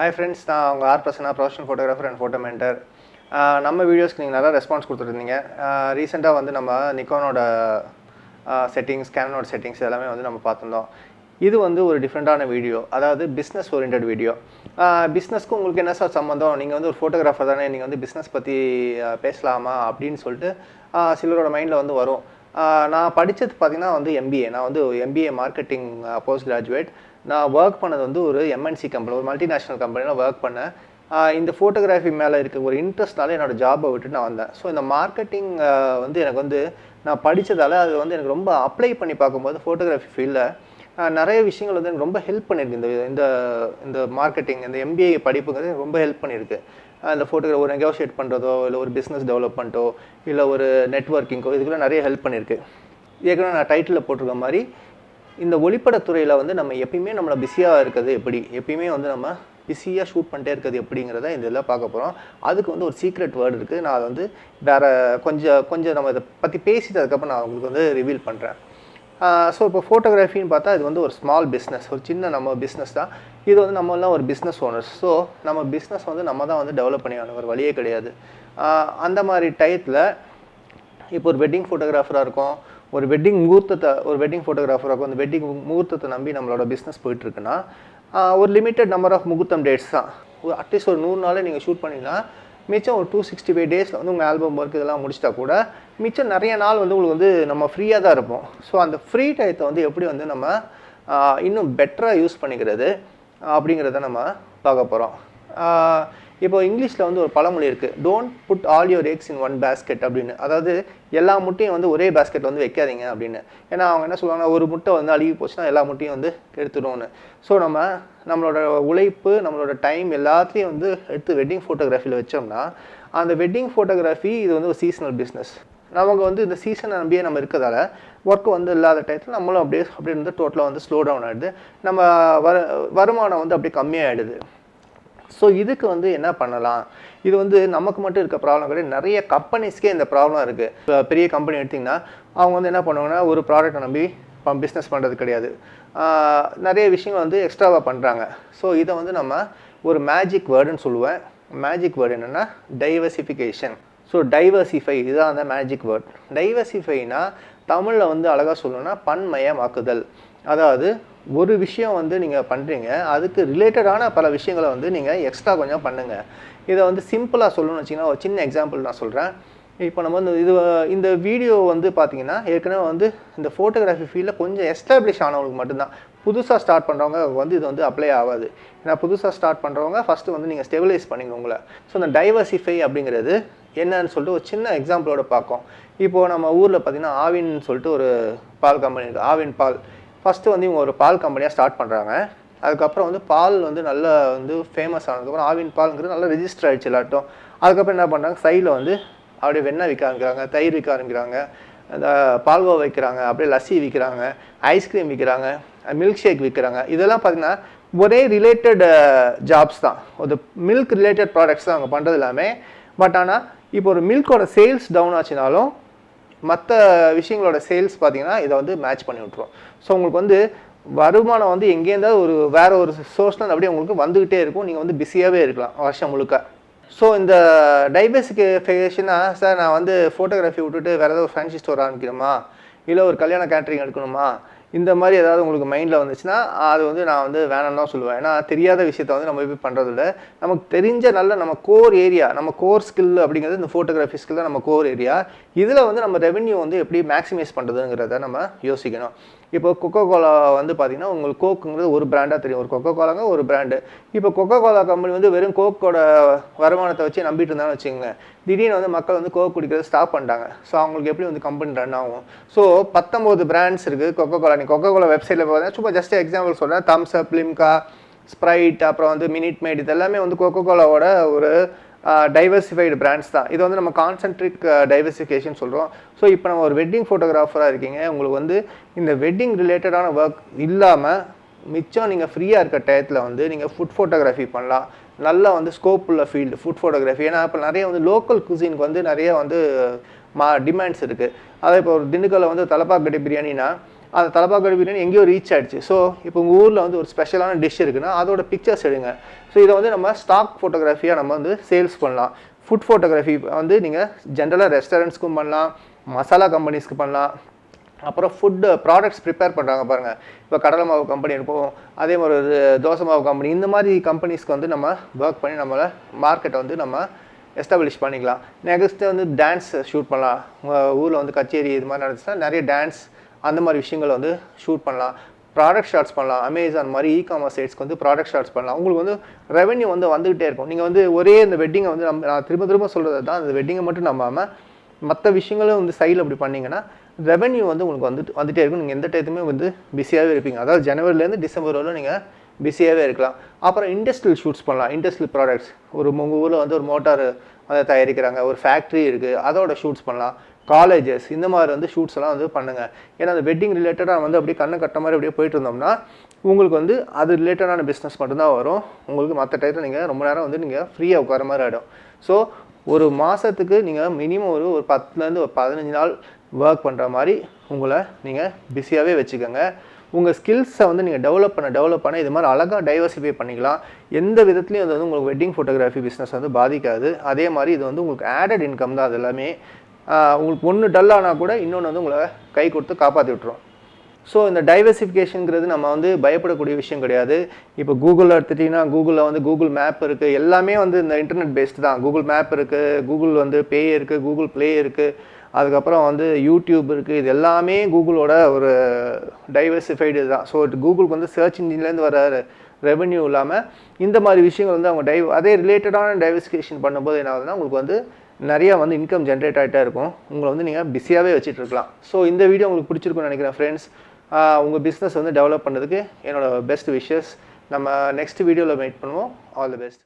Hi friends, நான் உங்கள் R.Prasanna, professional photographer and photo mentor. நம்ம வீடியோஸ்க்கு நீங்கள் நல்லா ரெஸ்பான்ஸ் கொடுத்துருந்தீங்க. ரீசெண்டாக வந்து நம்ம நிக்கோனோட செட்டிங்ஸ், கேனனோட செட்டிங்ஸ் எல்லாமே வந்து நம்ம பார்த்துருந்தோம். இது வந்து ஒரு டிஃப்ரெண்ட்டான வீடியோ, அதாவது பிஸ்னஸ் ஓரியன்ட் வீடியோ. பிஸ்னஸ்க்கு உங்களுக்கு என்ன சார் சம்மந்தம், நீங்கள் வந்து ஒரு ஃபோட்டோகிராஃபர் தானே, நீங்கள் வந்து பிஸ்னஸ் பற்றி பேசலாமா அப்படின்னு சொல்லிட்டு சிலரோட மைண்டில் வந்து வரும். நான் படித்தது பார்த்திங்கன்னா வந்து எம்பிஏ. நான் வந்து எம்பிஏ மார்க்கெட்டிங் போஸ்ட் கிராஜுவேட். நான் ஒர்க் பண்ணது வந்து ஒரு எம்என்சி கம்பெனி, ஒரு மல்டிநேஷ்னல் கம்பெனியில் ஒர்க் பண்ணேன். இந்த ஃபோட்டோகிராஃபி மேலே இருக்க ஒரு இன்ட்ரெஸ்ட்னால என்னோடய ஜாபை விட்டுட்டு நான் வந்தேன். ஸோ இந்த மார்க்கெட்டிங் வந்து எனக்கு வந்து நான் படித்ததால் அது வந்து எனக்கு ரொம்ப அப்ளை பண்ணி பார்க்கும்போது ஃபோட்டோகிராஃபி ஃபீல்டில் நிறைய விஷயங்கள் வந்து எனக்கு ரொம்ப ஹெல்ப் பண்ணியிருக்கு. இந்த இந்த மார்க்கெட்டிங், இந்த எம்பிஏ படிப்புங்கிறது எனக்கு ரொம்ப ஹெல்ப் பண்ணியிருக்கு. அந்த ஃபோட்டோகிராஃபி ஒரு நெகோஷியேட் பண்ணுறதோ, இல்லை ஒரு பிஸ்னஸ் டெவலப்மெண்ட்டோ, இல்லை ஒரு நெட்வொர்க்கிங்கோ, இதுக்குள்ள நிறைய ஹெல்ப் பண்ணியிருக்கு. ஏற்கனவே நான் டைட்டிலில் போட்டிருக்க மாதிரி இந்த ஒளிப்படத்துறையில் வந்து நம்ம எப்பயுமே நம்மளை பிஸியாக இருக்கிறது எப்படி, எப்பயுமே வந்து நம்ம பிஸியாக ஷூட் பண்ணிட்டே இருக்கிறது எப்படிங்கிறத இந்த இதெல்லாம் பார்க்க போகிறோம். அதுக்கு வந்து ஒரு சீக்ரெட் வேர்டு இருக்குது. நான் அதை வந்து வேறு கொஞ்சம் நம்ம இதை பற்றி பேசிட்டு அதுக்கப்புறம் நான் உங்களுக்கு வந்து ரிவீல் பண்ணுறேன். ஸோ இப்போ ஃபோட்டோகிராஃபின்னு பார்த்தா இது வந்து ஒரு ஸ்மால் பிஸ்னஸ், ஒரு சின்ன நம்ம பிஸ்னஸ் தான். இது வந்து நம்மளாம் ஒரு பிஸ்னஸ் ஓனர்ஸ். ஸோ நம்ம பிஸ்னஸ் வந்து நம்ம தான் வந்து டெவலப் பண்ணி ஆகணும், ஒரு வழியே கிடையாது. அந்த மாதிரி டயத்தில் இப்போ ஒரு வெட்டிங் ஃபோட்டோகிராஃபராக இருக்கும், ஒரு வெட்டிங் ஃபோட்டோகிராஃபராக இருக்கும். அந்த வெட்டிங் முகூர்த்தத்தை நம்பி நம்மளோட பிஸ்னஸ் போயிட்டுருக்குன்னா ஒரு லிமிட்டட் நம்பர் ஆஃப் முகூர்த்தம் டேட்ஸ் தான். அட்லீஸ்ட் ஒரு 100 நாள் நீங்கள் ஷூட் பண்ணிங்கன்னா மிச்சம் ஒரு 265 டேஸில் வந்து உங்கள் ஆல்பம் ஒர்க் இதெல்லாம் முடிச்சிட்டா கூட மிச்சம் நிறைய நாள் வந்து உங்களுக்கு வந்து நம்ம ஃப்ரீயாக தான் இருப்போம். ஸோ அந்த ஃப்ரீ டயத்தை வந்து எப்படி வந்து நம்ம இன்னும் பெட்டராக யூஸ் பண்ணிக்கிறது அப்படிங்கிறத நம்ம பார்க்க போகிறோம். இப்போ இங்கிலீஷில் வந்து ஒரு பழமொழி இருக்குது, don't put all your eggs in one basket அப்படின்னு. அதாவது எல்லா முட்டையும் வந்து ஒரே பேஸ்கெட் வந்து வைக்காதீங்க அப்படின்னு. ஏன்னா அவங்க என்ன சொல்லுவாங்கன்னா, ஒரு முட்டை வந்து அழுகி போச்சுன்னா எல்லா முட்டையும் வந்து எடுத்துடும்னு. ஸோ நம்மளோட உழைப்பு, நம்மளோட டைம் எல்லாத்தையும் வந்து எடுத்து வெட்டிங் ஃபோட்டோகிராஃபியில் வச்சோம்னா அந்த வெட்டிங் ஃபோட்டோகிராஃபி இது வந்து ஒரு சீசனல் பிஸ்னஸ். நமக்கு வந்து இந்த சீசனை நம்பியே நம்ம இருக்கிறதால ஒர்க்கு வந்து இல்லாத டயத்தில் நம்மளும் அப்படியே இருந்து டோட்டலாக வந்து ஸ்லோ டவுன் ஆகிடுது. நம்ம வருமானம் வந்து அப்படியே கம்மியாகிடுது. ஸோ இதுக்கு வந்து என்ன பண்ணலாம்? இது வந்து நமக்கு மட்டும் இருக்க ப்ராப்ளம் கிடையாது, நிறைய கம்பெனிஸ்க்கே இந்த ப்ராப்ளம் இருக்குது. இப்போ பெரிய கம்பெனி எடுத்திங்கன்னா அவங்க வந்து என்ன பண்ணுவாங்கன்னா, ஒரு ப்ராடக்டை நம்பி பிஸ்னஸ் பண்ணுறது கிடையாது, நிறைய விஷயங்கள் வந்து எக்ஸ்ட்ராவாக பண்ணுறாங்க. ஸோ இதை வந்து நம்ம ஒரு மேஜிக் வேர்டுன்னு சொல்லுவேன். மேஜிக் வேர்டு என்னென்னா டைவர்சிஃபிகேஷன். ஸோ டைவர்சிஃபை, இதுதான் அந்த மேஜிக் வேர்ட். டைவர்சிஃபைனா தமிழில் வந்து அழகாக சொல்லணும்னா பன்மயமாக்குதல். அதாவது ஒரு விஷயம் வந்து நீங்கள் பண்ணுறீங்க, அதுக்கு ரிலேட்டடான பல விஷயங்களை வந்து நீங்கள் எக்ஸ்ட்ரா கொஞ்சம் பண்ணுங்கள். இதை வந்து சிம்பிளாக சொல்லணும்னு வச்சிங்கன்னா ஒரு சின்ன எக்ஸாம்பிள் நான் சொல்கிறேன். இப்போ நம்ம வந்து இந்த வீடியோ வந்து பார்த்திங்கன்னா ஏற்கனவே வந்து இந்த ஃபோட்டோகிராஃபி ஃபீல்டில் கொஞ்சம் எஸ்டாப்ளிஷ் ஆனவங்களுக்கு மட்டும்தான். புதுசாக ஸ்டார்ட் பண்ணுறவங்க வந்து இது வந்து அப்ளை ஆகாது. ஏன்னா புதுசாக ஸ்டார்ட் பண்ணுறவங்க ஃபஸ்ட்டு வந்து நீங்கள் ஸ்டெபிலைஸ் பண்ணிக்கணும் உங்களை. ஸோ இந்த டைவர்சிஃபை அப்படிங்கிறது என்னன்னு சொல்லிட்டு ஒரு சின்ன எக்ஸாம்பிளோட பார்க்கும். இப்போது நம்ம ஊரில் பார்த்திங்கன்னா ஆவின்னு சொல்லிட்டு ஒரு பால் கம்பெனி இருக்குது, ஆவின் பால். ஃபஸ்ட்டு வந்து இவங்க ஒரு பால் கம்பெனியாக ஸ்டார்ட் பண்ணுறாங்க. அதுக்கப்புறம் வந்து பால் வந்து நல்லா வந்து ஃபேமஸ் ஆனதுக்கப்புறம் ஆவின் பால்ங்கிறது நல்லா ரெஜிஸ்டர் ஆகிடுச்சு எல்லாட்டும். அதுக்கப்புறம் என்ன பண்ணுறாங்க, சைடில் வந்து அப்படியே வெண்ணெய் விற்க ஆரம்பிக்கிறாங்க, தயிர் விற்க ஆரம்பிக்கிறாங்க, அந்த பால்கோவா விற்கிறாங்க, அப்படியே லஸ்ஸி விற்கிறாங்க, ஐஸ்கிரீம் விற்கிறாங்க, மில்க் ஷேக் விற்கிறாங்க. இதெல்லாம் பார்த்திங்கன்னா ஒரே ரிலேட்டட் ஜாப்ஸ் தான், ஒரு மில்க் ரிலேட்டட் ப்ராடக்ட்ஸ் தான் அவங்க பண்ணுறது எல்லாமே. பட் ஆனால் இப்போ ஒரு மில்கோட சேல்ஸ் டவுன் ஆச்சுனாலும் மற்ற விஷயங்களோட சேல்ஸ் பார்த்திங்கன்னா இதை வந்து மேட்ச் பண்ணி விட்ருவோம். ஸோ உங்களுக்கு வந்து வருமானம் வந்து எங்கேருந்தாலும் வேறு ஒரு சோர்ஸ்னால் அப்படியே உங்களுக்கு வந்துக்கிட்டே இருக்கும். நீங்கள் வந்து பிஸியாகவே இருக்கலாம் வருஷம் முழுக்க. ஸோ இந்த டைவர்சிஃபிகேஷனாக, சார் நான் வந்து ஃபோட்டோகிராஃபி விட்டுட்டு வேறு ஏதாவது ஒரு ஃபேன்சி ஸ்டோர் ஆரம்பிக்கணுமா, இல்லை ஒரு கல்யாண கேட்ரிங் எடுக்கணுமா, இந்த மாதிரி ஏதாவது உங்களுக்கு மைண்டில் வந்துச்சுன்னா அது வந்து நான் வந்து வேணான்னு தான் சொல்லுவேன். ஏன்னா தெரியாத விஷயத்த வந்து நம்ம போய் பண்ணுறதில்ல. நமக்கு தெரிஞ்ச நல்ல நம்ம கோர் ஏரியா, நம்ம கோர் ஸ்கில் அப்படிங்கிறது இந்த ஃபோட்டோகிராஃபி ஸ்கில் தான் நம்ம கோர் ஏரியா. இதில் வந்து நம்ம ரெவென்யூ வந்து எப்படி மேக்ஸிமைஸ் பண்ணுறதுங்கிறத நம்ம யோசிக்கணும். இப்போ கொக்கோ கோலா வந்து பார்த்திங்கன்னா உங்களுக்கு கோக்குங்கிறது ஒரு பிராண்டாக தெரியும், ஒரு கொக்கோ கோலாங்க ஒரு பிராண்டு. இப்போ கொக்கோ கோலா கம்பெனி வந்து வெறும் கோக்கோட வருமானத்தை வச்சு நம்பிட்டு இருந்தாலும் வச்சுக்கோங்க, திடீர்னு வந்து மக்கள் வந்து கோக் குடிக்கிறத ஸ்டாப் பண்ணிட்டாங்க. ஸோ அவங்களுக்கு எப்படி வந்து கம்பெனி ரன் ஆகும்? ஸோ 19 பிராண்ட்ஸ் இருக்குது கொக்கோ கோலா. நீ கொக்கோ கோலா வெப்சைட்டில் பார்த்தீங்கன்னா சும்மா ஜஸ்ட் எக்ஸாம்பிள் சொல்கிறேன், தம்ஸ் அப், லிம்கா, ஸ்ப்ரைட், அப்புறம் வந்து மினிட் மேட், இது எல்லாமே வந்து கொக்கோ கோலாவோட ஒரு டைவர்சிஃபைடு பிராண்ட்ஸ் தான். இது வந்து நம்ம கான்சென்ட்ரிக் டைவர்சிஃபிகேஷன் சொல்கிறோம். ஸோ இப்போ நம்ம ஒரு வெட்டிங் ஃபோட்டோகிராஃபராக இருக்கீங்க, உங்களுக்கு வந்து இந்த வெட்டிங் ரிலேட்டடான ஒர்க் இல்லாமல் மிச்சம் நீங்கள் ஃப்ரீயாக இருக்க டயத்தில் வந்து நீங்கள் ஃபுட் ஃபோட்டோகிராஃபி பண்ணலாம். நல்லா வந்து ஸ்கோப் உள்ள ஃபீல்டு ஃபுட் ஃபோட்டோகிராஃபி. ஏன்னா இப்போ நிறைய வந்து லோக்கல் குசினுக்கு வந்து நிறைய வந்து டிமாண்ட்ஸ் இருக்குது. அதே இப்போ ஒரு திண்டுக்கல்ல வந்து தலப்பாக்கட்டி பிரியாணினா அந்த தலப்பாக்கட்டு பிரியாணி எங்கேயோ ரீச் ஆகிடுச்சு. ஸோ இப்போ உங்கள் ஊரில் வந்து ஒரு ஸ்பெஷலான டிஷ் இருக்குன்னா அதோட பிக்சர்ஸ் எடுங்க. ஸோ இதை வந்து நம்ம ஸ்டாக் ஃபோட்டோகிராஃபியாக நம்ம வந்து சேல்ஸ் பண்ணலாம். ஃபுட் ஃபோட்டோகிராஃபி வந்து நீங்கள் ஜென்ரலாக ரெஸ்டாரண்ட்ஸ்க்கும் பண்ணலாம், மசாலா கம்பெனிஸ்க்கு பண்ணலாம். அப்புறம் ஃபுட்டு ப்ராடக்ட்ஸ் ப்ரிப்பேர் பண்ணுறாங்க பாருங்கள். இப்போ கடலை மாவு கம்பெனி இருக்கும், அதே மாதிரி ஒரு தோசை மாவு கம்பெனி, இந்த மாதிரி கம்பெனிஸ்க்கு வந்து நம்ம ஒர்க் பண்ணி நம்மளை மார்க்கெட்டை வந்து நம்ம எஸ்டாப்ளிஷ் பண்ணிக்கலாம். நெக்ஸ்ட்டு வந்து டான்ஸ் ஷூட் பண்ணலாம். உங்கள் ஊரில் வந்து கச்சேரி இது மாதிரி நடந்துச்சுன்னா நிறைய டான்ஸ் அந்த மாதிரி விஷயங்களை வந்து ஷூட் பண்ணலாம். ப்ராடக்ட் ஷார்ட்ஸ் பண்ணலாம். அமேசான் மாதிரி இ-காமர்ஸ் சைட்ஸ்க்கு வந்து ப்ராடக்ட் ஷார்ட்ஸ் பண்ணலாம். உங்களுக்கு வந்து ரெவென்யூ வந்து வந்துகிட்டே இருக்கும். நீங்கள் வந்து ஒரே இந்த வெட்டிங்கை வந்து நான் திரும்ப சொல்கிறது தான், அந்த வெட்டிங்கை மட்டும் நம்பாமல் மற்ற விஷயங்களும் வந்து சைடில் அப்படி பண்ணிங்கன்னா ரெவென்யூ வந்து உங்களுக்கு வந்துகிட்டே இருக்கும். நீங்கள் எந்த டைத்துமே வந்து பிஸியாகவே இருப்பீங்க. அதாவது ஜனவரிலேருந்து டிசம்பர் வரலும் நீங்கள் பிஸியாகவே இருக்கலாம். அப்புறம் இண்டஸ்ட்ரியல் ஷூட்ஸ் பண்ணலாம். இண்டஸ்ட்ரியல் ப்ராடக்ட்ஸ் உங்கள் ஊரில் வந்து ஒரு மோட்டார் அதை தயாரிக்கிறாங்க, ஒரு ஃபேக்ட்ரி இருக்குது, அதோட ஷூட்ஸ் பண்ணலாம். காலேஜஸ் இந்த மாதிரி வந்து ஷூட்ஸ் எல்லாம் வந்து பண்ணுங்கள். ஏன்னா அந்த வெட்டிங் ரிலேட்டடாக வந்து அப்படியே கண்ணை கட்ட மாதிரி அப்படியே போயிட்டு இருந்தோம்னா உங்களுக்கு வந்து அது ரிலேட்டடான பிஸ்னஸ் மட்டும்தான் வரும். உங்களுக்கு மற்ற டைத்தில் நீங்கள் ரொம்ப நேரம் வந்து நீங்கள் ஃப்ரீயாக உட்கார மாதிரி ஆகிடும். ஸோ ஒரு மாதத்துக்கு நீங்கள் மினிமம் ஒரு 10லேருந்து ஒரு 15 நாள் ஒர்க் பண்ணுற மாதிரி உங்களை நீங்கள் பிஸியாகவே வச்சுக்கோங்க. உங்கள் ஸ்கில்ஸை வந்து நீங்கள் டெவலப் பண்ண இது மாதிரி அழகாக டைவர்சிஃபை பண்ணிக்கலாம். எந்த விதத்துலையும் அது வந்து உங்களுக்கு வெட்டிங் ஃபோட்டோகிராஃபி பிஸ்னஸ் வந்து பாதிக்காது. அதே மாதிரி இது வந்து உங்களுக்கு ஆடட் இன்கம் தான். அது எல்லாமே உங்களுக்கு ஒன்று டல்லானால் கூட இன்னொன்று வந்து உங்களை கை கொடுத்து காப்பாற்றி விட்டுரும். ஸோ இந்த டைவர்சிஃபிகேஷனுங்கிறது நம்ம வந்து பயப்படக்கூடிய விஷயம் கிடையாது. இப்போ கூகுளில் எடுத்துட்டிங்கன்னா கூகுளில் வந்து கூகுள் மேப் இருக்குது. எல்லாமே வந்து இந்த இன்டர்நெட் பேஸ்டு தான். கூகுள் மேப் இருக்குது, கூகுள் வந்து பே இருக்குது, கூகுள் ப்ளே இருக்குது, அதுக்கப்புறம் வந்து யூடியூப் இருக்குது. இது எல்லாமே கூகுளோட ஒரு டைவர்சிஃபைடு தான். ஸோ கூகுளுக்கு வந்து சர்ச் இன்ஜின்லேருந்து வர ரெவென்யூ இல்லாமல் இந்த மாதிரி விஷயங்கள் வந்து அவங்க அதே ரிலேட்டடான டைவர்சிஃபிகேஷன் பண்ணும்போது என்ன ஆகுதுன்னா உங்களுக்கு வந்து நிறையா வந்து இன்கம் ஜென்ரேட் ஆகிட்டே இருக்கும். உங்களை வந்து நீங்கள் பிஸியாகவே வச்சுட்டு இருக்கலாம். ஸோ இந்த வீடியோ உங்களுக்கு பிடிச்சிருக்குன்னு நினைக்கிறேன் ஃப்ரெண்ட்ஸ். உங்கள் பிஸ்னஸ் வந்து டெவலப் பண்ணுறதுக்கு என்னோடய பெஸ்ட் விஷஸ். நம்ம நெக்ஸ்ட் வீடியோவில் மீட் பண்ணுவோம். All the best.